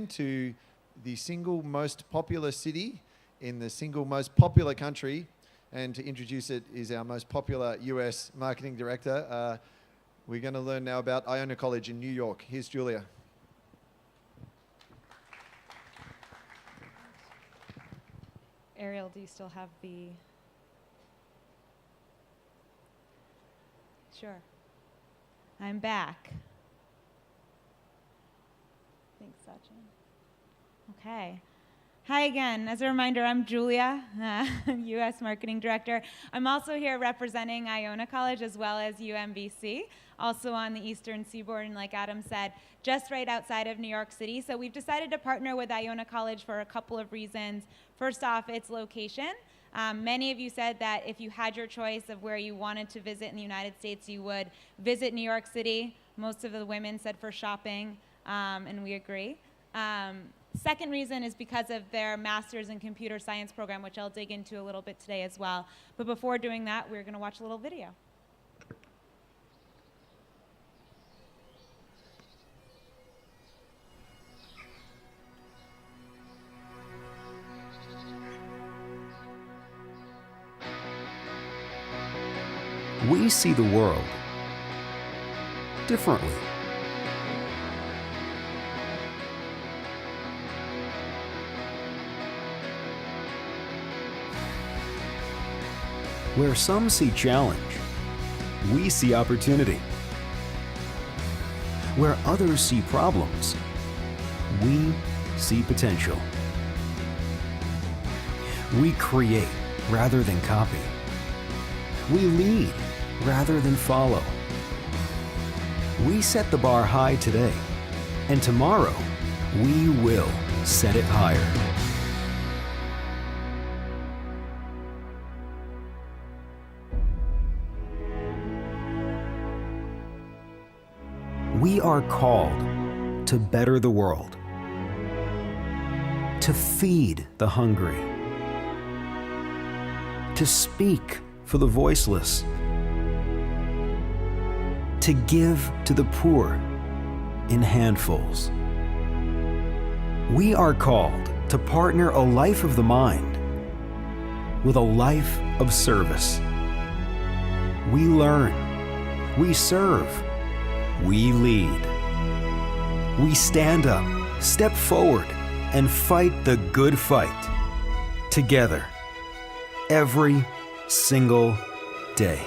to the single most popular city in the single most popular country, and to introduce it is our most popular US marketing director. We're going to learn now about IONA College in New York. Here's Julia. Ariel, do you still have the... Sure. I'm back. Thanks, Sachin. Okay. Hi again. As a reminder, I'm Julia, U.S. Marketing Director. I'm also here representing IONA College as well as UMBC, also on the Eastern Seaboard, and like Adam said, just right outside of New York City. So we've decided to partner with IONA College for a couple of reasons. First off, its location. Many of you said that if you had your choice of where you wanted to visit in the United States, you would visit New York City. Most of the women said for shopping, and we agree. Second reason is because of their Master's in Computer Science program, which I'll dig into a little bit today as well. But before doing that, we're going to watch a little video. We see the world differently. Where some see challenge, we see opportunity. Where others see problems, we see potential. We create rather than copy. We lead rather than follow. We set the bar high today, and tomorrow we will set it higher. We are called to better the world, to feed the hungry, to speak for the voiceless, to give to the poor in handfuls. We are called to partner a life of the mind with a life of service. We learn, we serve, we lead. We stand up, step forward, and fight the good fight together every single day.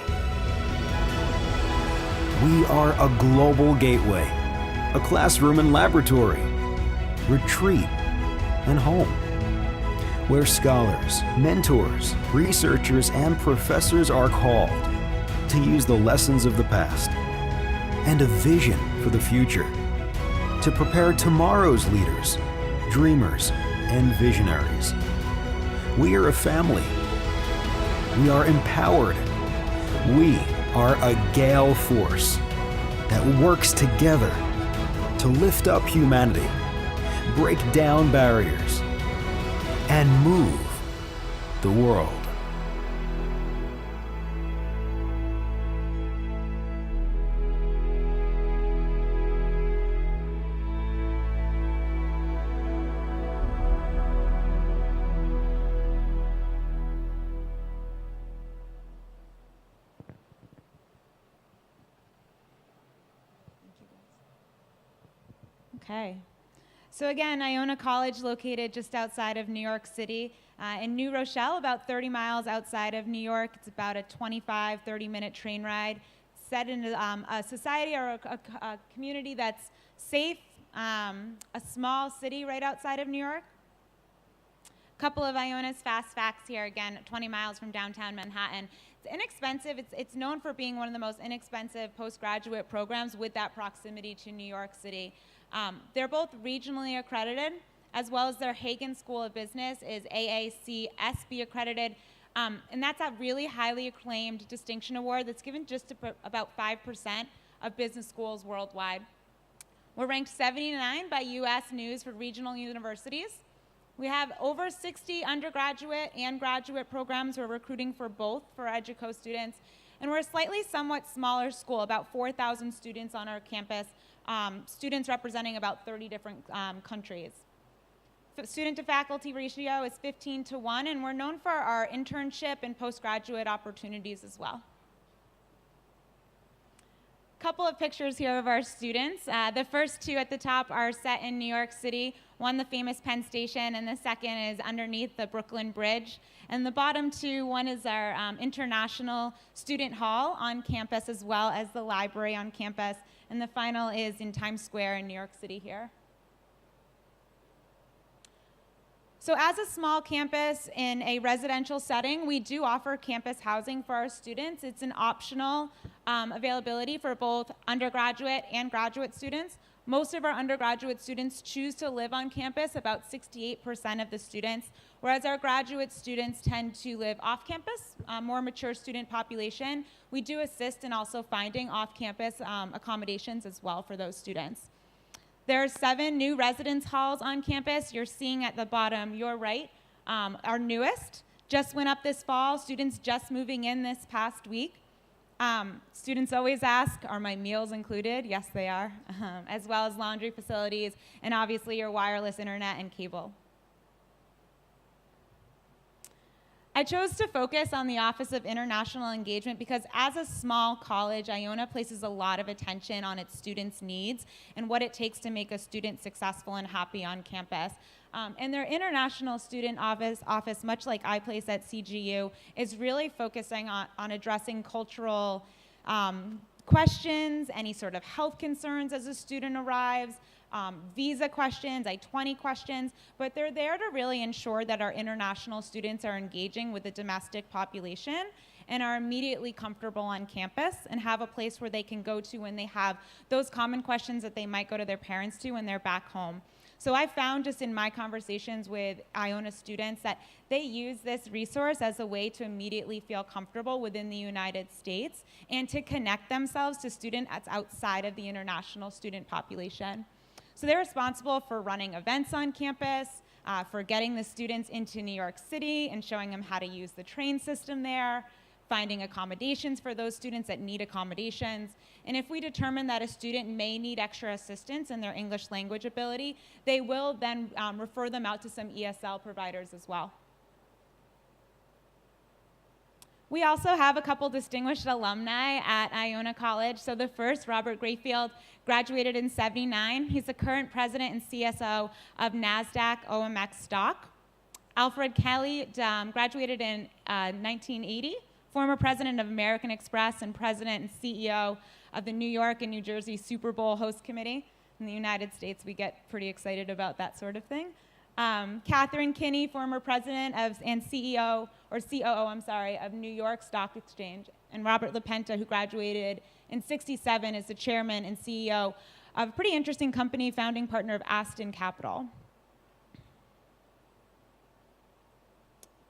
We are a global gateway, a classroom and laboratory, retreat and home, where scholars, mentors, researchers, and professors are called to use the lessons of the past and a vision for the future to prepare tomorrow's leaders, dreamers, and visionaries. We are a family. We are empowered. We are a gale force that works together to lift up humanity, break down barriers, and move the world. Okay. So again, Iona College, located just outside of New York City, in New Rochelle, about 30 miles outside of New York. It's about a 25, 30-minute train ride, set in a society or a community that's safe, a small city right outside of New York. A couple of Iona's fast facts here, again, 20 miles from downtown Manhattan. It's inexpensive. It's known for being one of the most inexpensive postgraduate programs with that proximity to New York City. They're both regionally accredited, as well as their Hagen School of Business is AAC-SB accredited, and that's a really highly acclaimed distinction award that's given just to about 5% of business schools worldwide. We're ranked 79 by US News for regional universities. We have over 60 undergraduate and graduate programs. We're recruiting for both for EDUCO students. And we're a slightly somewhat smaller school, about 4,000 students on our campus, students representing about 30 different countries. Student to faculty ratio is 15:1, and we're known for our internship and postgraduate opportunities as well. Couple of pictures here of our students. The first two at the top are set in New York City, one the famous Penn Station, and the second is underneath the Brooklyn Bridge. And the bottom two, one is our International Student Hall on campus as well as the library on campus, and the final is in Times Square in New York City here. So as a small campus in a residential setting, we do offer campus housing for our students. It's an optional availability for both undergraduate and graduate students. Most of our undergraduate students choose to live on campus, about 68% of the students, whereas our graduate students tend to live off campus, more mature student population. We do assist in also finding off-campus accommodations as well for those students. There are 7 new residence halls on campus. You're seeing at the bottom, your right, our newest. Just went up this fall. Students just moving in this past week. Students always ask, are my meals included? Yes, they are, as well as laundry facilities, and obviously your wireless internet and cable. I chose to focus on the Office of International Engagement because as a small college, IONA places a lot of attention on its students' needs and what it takes to make a student successful and happy on campus. And their International Student Office, much like I place at CGU, is really focusing on addressing cultural questions, any sort of health concerns as a student arrives, visa questions, I-20 questions, but they're there to really ensure that our international students are engaging with the domestic population and are immediately comfortable on campus and have a place where they can go to when they have those common questions that they might go to their parents to when they're back home. So I found just in my conversations with IONA students that they use this resource as a way to immediately feel comfortable within the United States and to connect themselves to students outside of the international student population. So they're responsible for running events on campus, for getting the students into New York City and showing them how to use the train system there, finding accommodations for those students that need accommodations. And if we determine that a student may need extra assistance in their English language ability, they will then refer them out to some ESL providers as well. We also have a couple distinguished alumni at Iona College. So the first, Robert Grayfield, graduated in '79. He's the current president and CSO of NASDAQ OMX stock. Alfred Kelly graduated in 1980, former president of American Express and president and CEO of the New York and New Jersey Super Bowl host committee. In the United States, we get pretty excited about that sort of thing. Catherine Kinney, former president and CEO, or COO, of New York Stock Exchange, and Robert LaPenta, who graduated in '67, is the chairman and CEO of a pretty interesting company, founding partner of Aston Capital.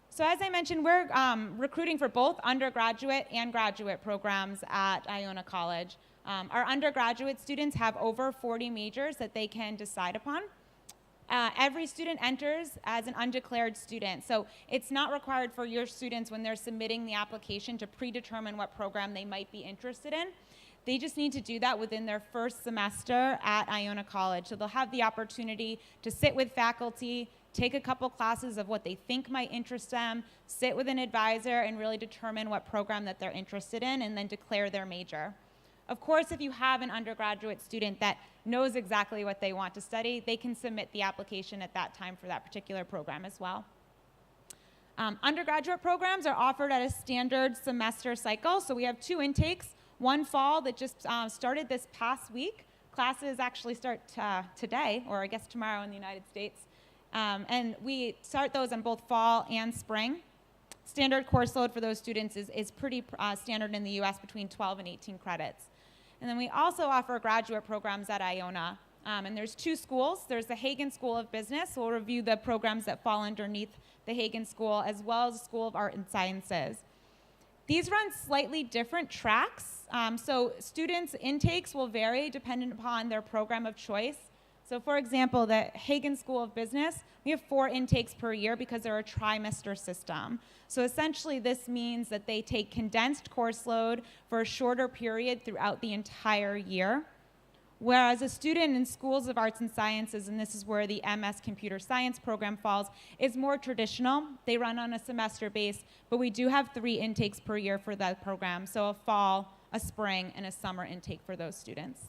So as I mentioned, we're recruiting for both undergraduate and graduate programs at Iona College. Our undergraduate students have over 40 majors that they can decide upon. Every student enters as an undeclared student, so it's not required for your students when they're submitting the application to predetermine what program they might be interested in. They just need to do that within their first semester at Iona College. So they'll have the opportunity to sit with faculty, take a couple classes of what they think might interest them, sit with an advisor, and really determine what program that they're interested in, and then declare their major. Of course, if you have an undergraduate student that knows exactly what they want to study, they can submit the application at that time for that particular program as well. Undergraduate programs are offered at a standard semester cycle. So we have 2 intakes, one fall that just started this past week. Classes actually start today, or I guess tomorrow in the United States. And we start those in both fall and spring. Standard course load for those students is pretty standard in the US, between 12 and 18 credits. And then we also offer graduate programs at Iona. And there's 2 schools. There's the Hagen School of Business. We'll review the programs that fall underneath the Hagen School, as well as the School of Art and Sciences. These run slightly different tracks. So students' intakes will vary dependent upon their program of choice. So for example, the Hagen School of Business, we have 4 intakes per year because they're a trimester system. So essentially this means that they take condensed course load for a shorter period throughout the entire year. Whereas a student in schools of arts and sciences, and this is where the MS Computer Science program falls, is more traditional. They run on a semester base, but we do have 3 intakes per year for that program, so a fall, a spring, and a summer intake for those students.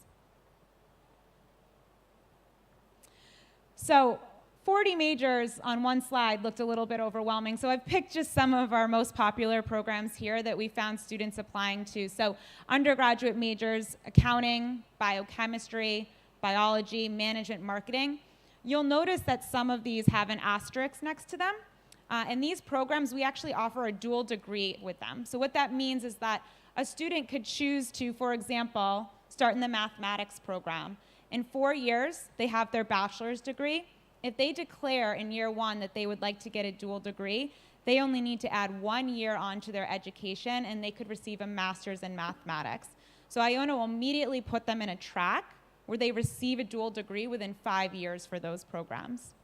So 40 majors on one slide looked a little bit overwhelming, so I've picked just some of our most popular programs here that we found students applying to. So undergraduate majors, accounting, biochemistry, biology, management, marketing. You'll notice that some of these have an asterisk next to them. In these programs, we actually offer a dual degree with them. So what that means is that a student could choose to, for example, start in the mathematics program. In 4 years, they have their bachelor's degree. If they declare in year 1 that they would like to get a dual degree, they only need to add 1 year onto their education, and they could receive a master's in mathematics. So IONA will immediately put them in a track where they receive a dual degree within 5 years for those programs.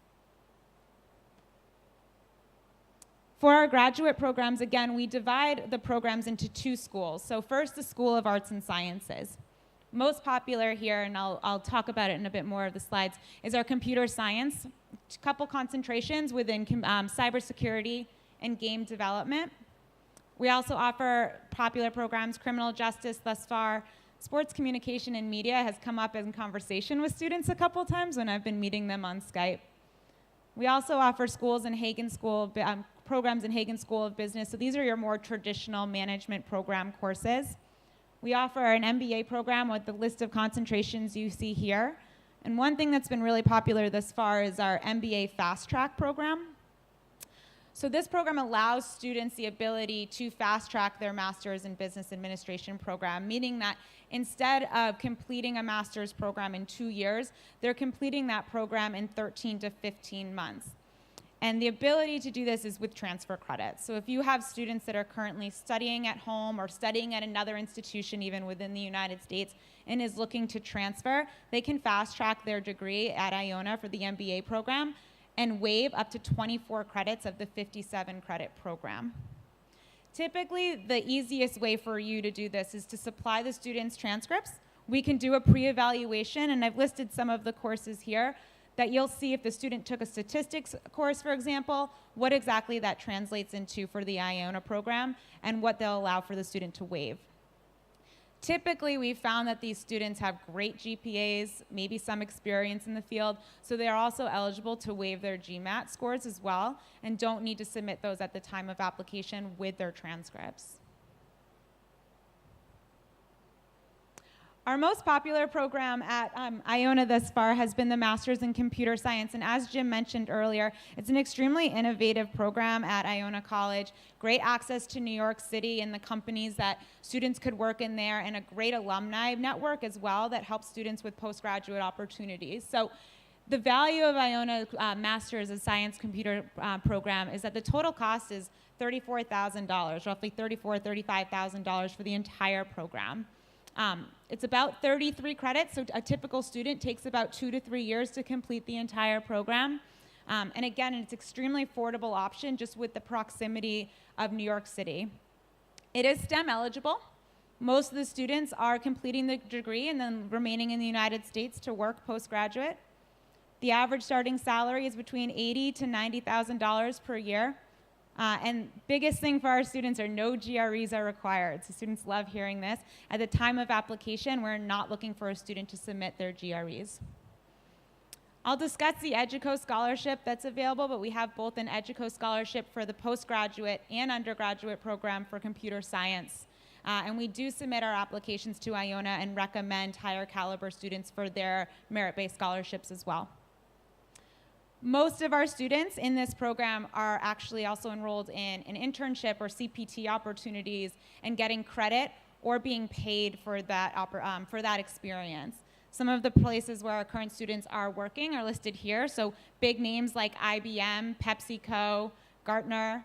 For our graduate programs, again, we divide the programs into 2 schools. So first, the School of Arts and Sciences. Most popular here, and I'll talk about it in a bit more of the slides, is our computer science. A couple concentrations within cybersecurity and game development. We also offer popular programs, criminal justice thus far. Sports communication and media has come up in conversation with students a couple times when I've been meeting them on Skype. We also offer programs in Hagen School of Business. So these are your more traditional management program courses. We offer an MBA program with the list of concentrations you see here. And one thing that's been really popular thus far is our MBA Fast Track program. So this program allows students the ability to fast track their master's in business administration program, meaning that instead of completing a master's program in 2 years, they're completing that program in 13 to 15 months. And the ability to do this is with transfer credits. So if you have students that are currently studying at home or studying at another institution even within the United States and is looking to transfer, they can fast track their degree at IONA for the MBA program and waive up to 24 credits of the 57 credit program. Typically, the easiest way for you to do this is to supply the students transcripts. We can do a pre-evaluation, and I've listed some of the courses here that you'll see if the student took a statistics course, for example, what exactly that translates into for the IONA program and what they'll allow for the student to waive. Typically, we've found that these students have great GPAs, maybe some experience in the field, so they're also eligible to waive their GMAT scores as well and don't need to submit those at the time of application with their transcripts. Our most popular program at IONA thus far has been the Master's in Computer Science, and as Jim mentioned earlier, it's an extremely innovative program at IONA College, great access to New York City and the companies that students could work in there, and a great alumni network as well that helps students with postgraduate opportunities. So the value of IONA Master's in Science Computer program is that the total cost is $34,000, roughly $34,000, $35,000 for the entire program. It's about 33 credits, so a typical student takes about 2 to 3 years to complete the entire program. And again, it's an extremely affordable option just with the proximity of New York City. It is STEM eligible. Most of the students are completing the degree and then remaining in the United States to work postgraduate. The average starting salary is between $80,000 to $90,000 per year. And biggest thing for our students are no GREs are required. So students love hearing this. At the time of application, we're not looking for a student to submit their GREs. I'll discuss the EDUCO scholarship that's available, but we have both an EDUCO scholarship for the postgraduate and undergraduate program for computer science. And we do submit our applications to IONA and recommend higher caliber students for their merit-based scholarships as well. Most of our students in this program are actually also enrolled in an internship or CPT opportunities and getting credit or being paid for that experience. Some of the places where our current students are working are listed here. So big names like IBM, PepsiCo, Gartner.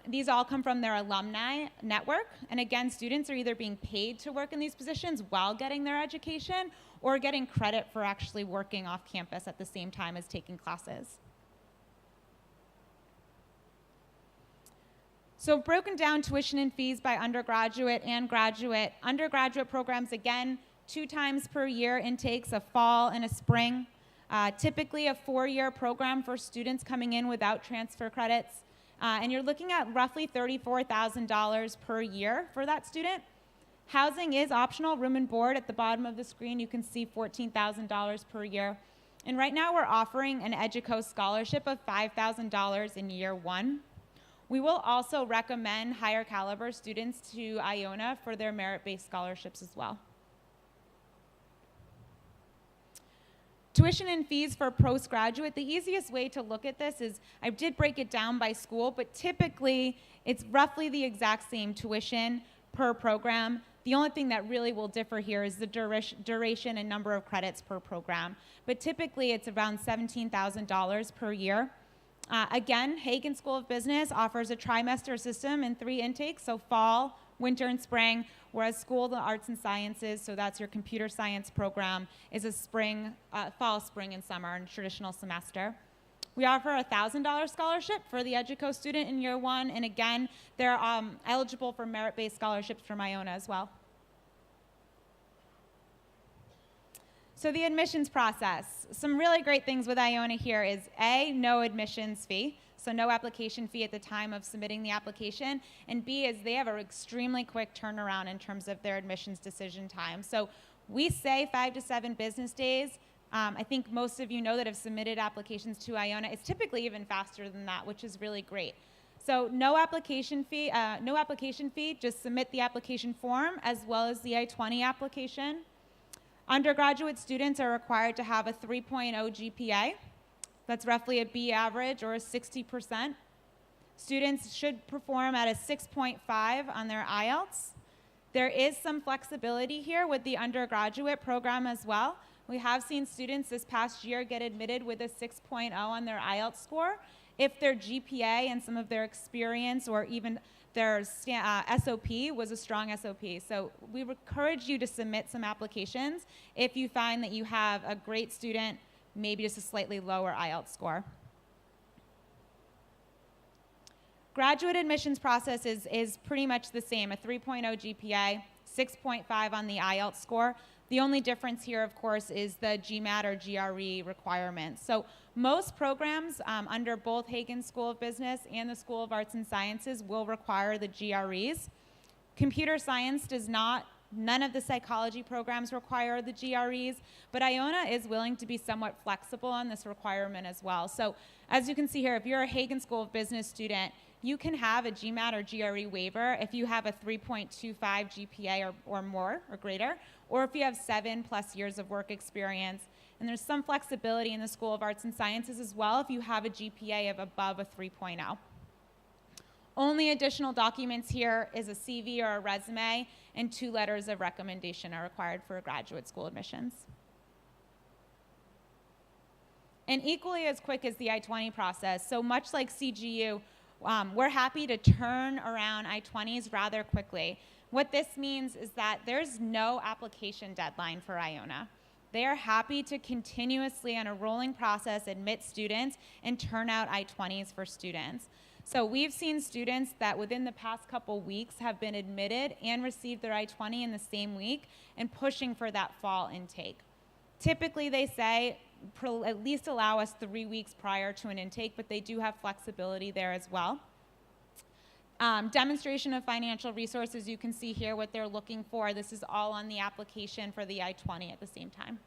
These all come from their alumni network. And again, students are either being paid to work in these positions while getting their education or getting credit for actually working off campus at the same time as taking classes. So broken down tuition and fees by undergraduate and graduate. Undergraduate programs, again, 2 times per year intakes, a fall and a spring. Typically a 4-year program for students coming in without transfer credits. And you're looking at roughly $34,000 per year for that student. Housing is optional, room and board. At the bottom of the screen, you can see $14,000 per year. And right now we're offering an EDUCO scholarship of $5,000 in year 1. We will also recommend higher caliber students to IONA for their merit-based scholarships as well. Tuition and fees for postgraduate, the easiest way to look at this is, I did break it down by school, but typically it's roughly the exact same tuition per program. The only thing that really will differ here is the duration and number of credits per program. But typically it's around $17,000 per year. Again, Hagen School of Business offers a trimester system in 3 intakes, so fall, winter, and spring, whereas School of the Arts and Sciences, so that's your computer science program, is a spring, fall, spring, and summer, and traditional semester. We offer a $1,000 scholarship for the EDUCO student in year 1, and again, they're eligible for merit-based scholarships from IONA as well. So the admissions process. Some really great things with IONA here is A, no admissions fee, so no application fee at the time of submitting the application, and B is they have an extremely quick turnaround in terms of their admissions decision time. So we say 5 to 7 business days. I think most of you know that have submitted applications to IONA. It's typically even faster than that, which is really great. So no application fee, just submit the application form as well as the I-20 application. Undergraduate students are required to have a 3.0 GPA. That's roughly a B average or a 60%. Students should perform at a 6.5 on their IELTS. There is some flexibility here with the undergraduate program as well. We have seen students this past year get admitted with a 6.0 on their IELTS score if their GPA and some of their experience or even their SOP was a strong SOP. So we encourage you to submit some applications if you find that you have a great student, maybe just a slightly lower IELTS score. Graduate admissions process is pretty much the same, a 3.0 GPA, 6.5 on the IELTS score. The only difference here, of course, is the GMAT or GRE requirements. So most programs under both Hagen School of Business and the School of Arts and Sciences will require the GREs. Computer science does not. None of the psychology programs require the GREs, but IONA is willing to be somewhat flexible on this requirement as well. So as you can see here, if you're a Hagen School of Business student, you can have a GMAT or GRE waiver if you have a 3.25 GPA or more or greater, or if you have 7+ years of work experience. And there's some flexibility in the School of Arts and Sciences as well if you have a GPA of above a 3.0. Only additional documents here is a CV or a resume, and 2 letters of recommendation are required for graduate school admissions. And equally as quick as the I-20 process, so much like CGU, we're happy to turn around I-20s rather quickly. What this means is that there's no application deadline for IONA. They are happy to continuously, on a rolling process, admit students and turn out I-20s for students. So we've seen students that within the past couple weeks have been admitted and received their I-20 in the same week and pushing for that fall intake. Typically, they say at least allow us 3 weeks prior to an intake, but they do have flexibility there as well. Demonstration of financial resources, you can see here what they're looking for. This is all on the application for the I-20 at the same time.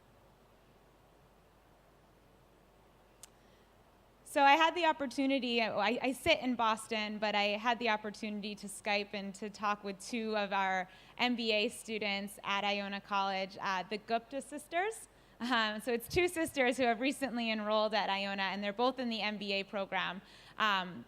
So I had the opportunity, I sit in Boston, but I had the opportunity to Skype and to talk with 2 of our MBA students at Iona College, the Gupta sisters. So it's 2 sisters who have recently enrolled at Iona, and they're both in the MBA program.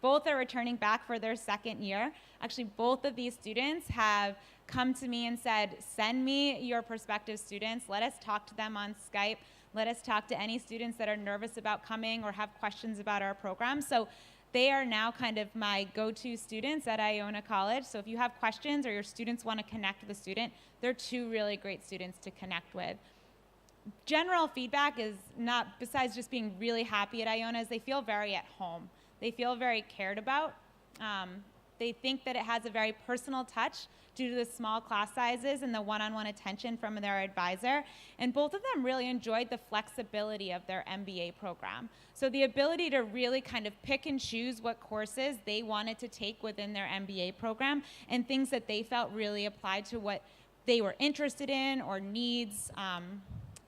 Both are returning back for their 2nd year. Actually, both of these students have come to me and said, send me your prospective students. Let us talk to them on Skype. Let us talk to any students that are nervous about coming or have questions about our program. So they are now kind of my go-to students at Iona College. So if you have questions or your students want to connect with a student, they're 2 really great students to connect with. General feedback is not, besides just being really happy at Iona, is they feel very at home. They feel very cared about. They think that it has a very personal touch due to the small class sizes and the one-on-one attention from their advisor. And both of them really enjoyed the flexibility of their MBA program. So the ability to really kind of pick and choose what courses they wanted to take within their MBA program and things that they felt really applied to what they were interested in or needs.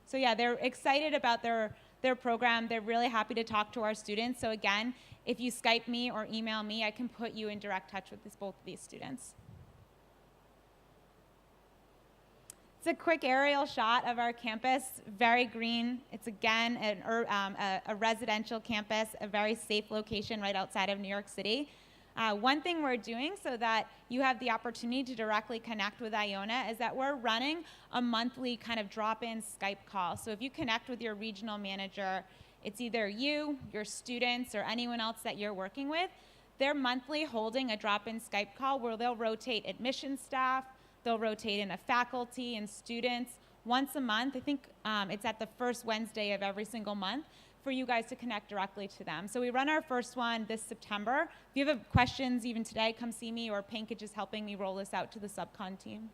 So yeah, they're excited about their program. They're really happy to talk to our students. So again, if you Skype me or email me, I can put you in direct touch with both of these students. It's a quick aerial shot of our campus, very green. It's again a residential campus, a very safe location right outside of New York City. One thing we're doing so that you have the opportunity to directly connect with IONA is that we're running a monthly kind of drop-in Skype call. So if you connect with your regional manager, it's either you, your students, or anyone else that you're working with. They're monthly holding a drop-in Skype call where they'll rotate admissions staff, they'll rotate in a faculty and students once a month. I think it's at the first Wednesday of every single month for you guys to connect directly to them. So we run our first one this September. If you have questions even today, come see me, or Pankaj is helping me roll this out to the subcon team.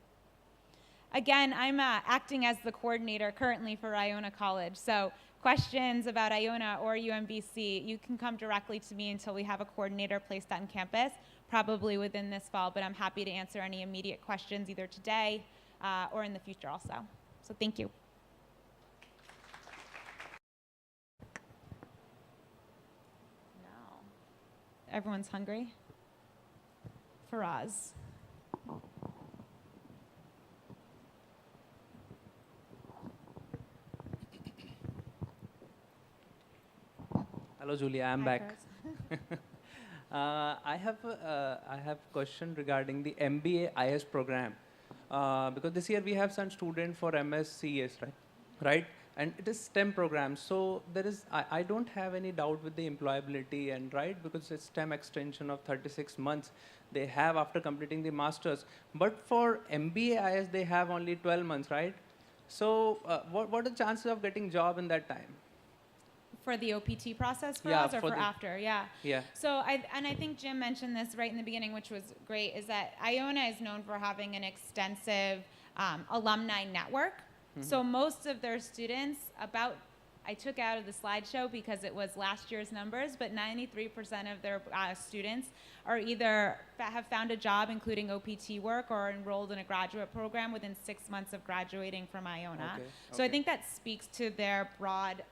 Again, I'm acting as the coordinator currently for Iona College. So questions about Iona or UMBC, you can come directly to me until we have a coordinator placed on campus, probably within this fall, but I'm happy to answer any immediate questions either today or in the future also. So thank you. Everyone's hungry? Faraz. Hello, Julia. I'm Hi, back. Faraz. I have a question regarding the MBA IS program because this year we have some student for MSCS, right? And it is STEM program, so there is I don't have any doubt with the employability and right because it's STEM extension of 36 months they have after completing the masters. But for MBA IS they have only 12 months, right? So what are the chances of getting job in that time? For the OPT process for Yeah, us or for for the- after? Yeah. Yeah. So I think Jim mentioned this right in the beginning, which was great, is that Iona is known for having an extensive alumni network. So most of their students, I took out of the slideshow because it was last year's numbers, but 93% of their students are either have found a job, including OPT work, or enrolled in a graduate program within 6 months of graduating from Iona. Okay, So I okay. think that speaks to their broad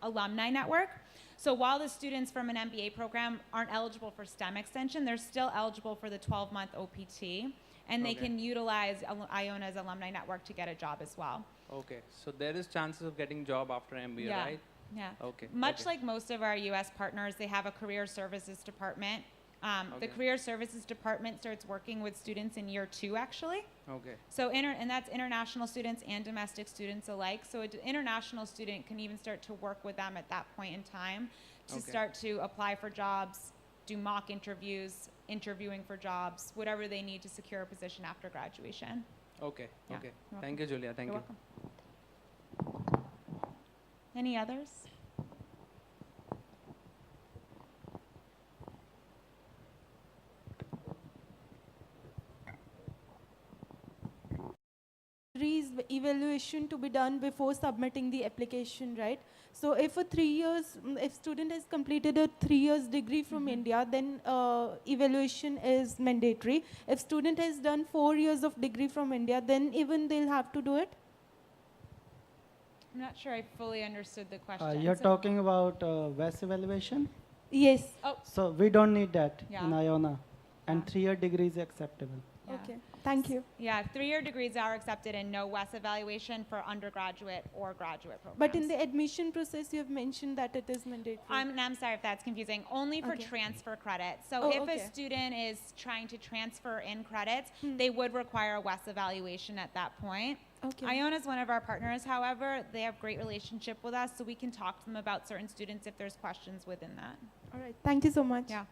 alumni network. So while the students from an MBA program aren't eligible for STEM extension, they're still eligible for the 12-month OPT, and they Okay. can utilize Iona's alumni network to get a job as well. Okay, so there is chances of getting job after MBA, Yeah. right? Yeah. Okay. Much okay. like most of our U.S. partners, they have a career services department. The Okay. career services department starts working with students in year 2, actually. Okay. So and that's international students and domestic students alike. So an international student can even start to work with them at that point in time to Okay. start to apply for jobs, do mock interviews, interviewing for jobs, whatever they need to secure a position after graduation. Okay. Yeah, Okay. you're Thank you, Julia. Thank You're you. welcome. Any others? Evaluation to be done before submitting the application, right? So if if student has completed a 3 years degree from India, then evaluation is mandatory. If student has done 4 years of degree from India, then even they'll have to do it? I'm not sure I fully understood the question. You're So- talking about WES evaluation? Yes. Oh, So we don't need that Yeah. in IONA. And Yeah. 3-year degree is acceptable. yeah. Okay. Thank you. Yeah, 3-year degrees are accepted and no WES evaluation for undergraduate or graduate programs. But in the admission process, you have mentioned that it is mandatory. I'm sorry if that's confusing. Only for Okay. transfer credits. So Oh, if okay. a student is trying to transfer in credits, Hmm. they would require a WES evaluation at that point. Okay. IONA is one of our partners, however. They have great relationship with us, so we can talk to them about certain students if there's questions within that. All right. Thank you so much. Yeah.